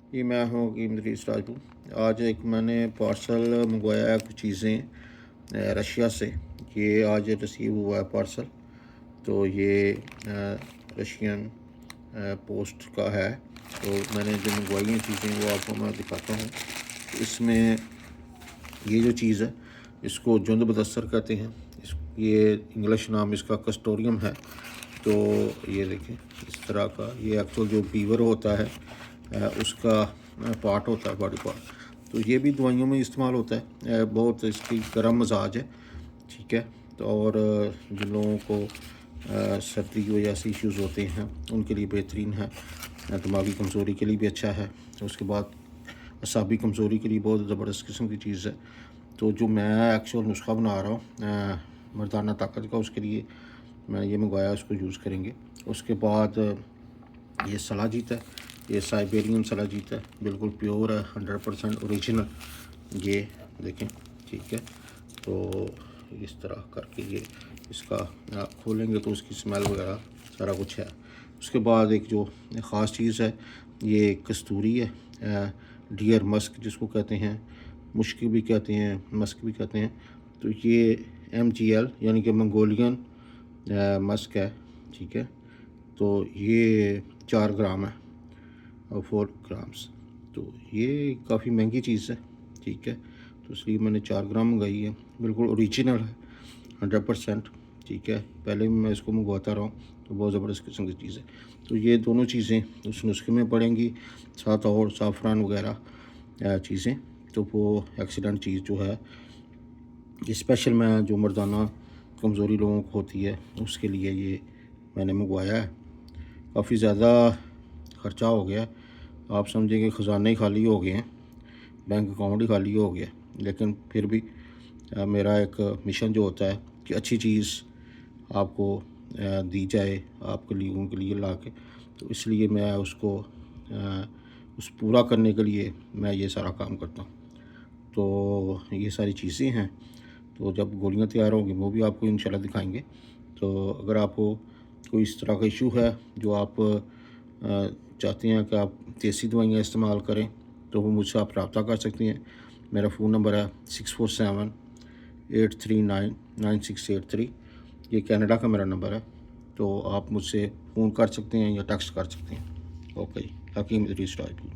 जी, मैं हूँ हकीम इदरीस राजपूत। आज एक मैंने पार्सल मंगवाया है, कुछ चीज़ें रशिया से। ये आज रिसीव हुआ है पार्सल। तो ये रशियन पोस्ट का है। तो मैंने जो मंगवाई हैं चीज़ें वो आपको मैं दिखाता हूँ। इसमें ये जो चीज़ है इसको जुंद बदस्तर कहते हैं। ये इंग्लिश नाम इसका कस्टोरियम है। तो ये देखें, इस तरह का ये एक्चुअल जो बीवर होता है उसका पार्ट होता है, बॉडी पार्ट। तो ये भी दवाइयों में इस्तेमाल होता है। बहुत इसकी गर्म मजाज है, ठीक है। तो और जिन लोगों को सर्दी की वजह से इश्यूज़ होते हैं उनके लिए बेहतरीन है। दिमागी कमज़ोरी के लिए भी अच्छा है। उसके बाद असाबी कमज़ोरी के लिए बहुत ज़बरदस्त किस्म की चीज़ है। तो जो मैं एक्चुअल नुस्खा बना रहा हूँ मर्दाना ताकत का, उसके लिए मैं ये मंगवाया, उसको यूज़ करेंगे। उसके बाद ये सलाजीत है, ये साइबेरियन सलाजीत है, बिल्कुल प्योर है, 100% ओरिजिनल। ये देखें, ठीक है। तो इस तरह करके ये इसका खोलेंगे तो उसकी स्मेल वगैरह सारा कुछ है। उसके बाद एक जो ख़ास चीज़ है, ये कस्तूरी है, डियर मस्क जिसको कहते हैं, मुश्क भी कहते हैं, मस्क भी कहते हैं। तो ये MGL यानी कि मंगोलियन मस्क है, ठीक है। तो ये 4 ग्राम है और 4 ग्राम्स। तो ये काफ़ी महंगी चीज़ है, ठीक है। तो इसलिए मैंने 4 ग्राम मंगाई है। बिल्कुल ओरिजिनल है, 100%, ठीक है। पहले भी मैं इसको मंगवाता रहा हूँ, तो बहुत ज़बरदस्त किस्म की चीज़ है। तो ये दोनों चीज़ें उस नुस्खे में पड़ेंगी, साथ और ज़ाफ़रान वगैरह चीज़ें। तो वो एक्सीडेंट चीज़ जो है ये स्पेशल मैं जो मर्दाना कमज़ोरी लोगों को होती है उसके लिए ये मैंने मंगवाया है। काफ़ी ज़्यादा ख़र्चा हो गया। आप समझें कि ख़जाने ही खाली हो गए हैं, बैंक अकाउंट ही खाली हो गया। लेकिन फिर भी मेरा एक मिशन जो होता है कि अच्छी चीज़ आपको दी जाए आपके लिए, उनके लिए ला के। तो इसलिए मैं उसको उस पूरा करने के लिए मैं ये सारा काम करता हूँ। तो ये सारी चीज़ें हैं। तो जब गोलियाँ तैयार होंगी वो भी आपको इंशाल्लाह दिखाएंगे। तो अगर आपको कोई इस तरह का इशू है जो आप चाहते हैं कि आप देसी दवाइयाँ इस्तेमाल करें, तो वो मुझसे आप रब्ता कर सकते हैं। मेरा फ़ोन नंबर है 6478399683। ये कनाडा का मेरा नंबर है। तो आप मुझसे फ़ोन कर सकते हैं या टेक्स्ट कर सकते हैं। ओके जी, हकीम इदरीस राजपूत।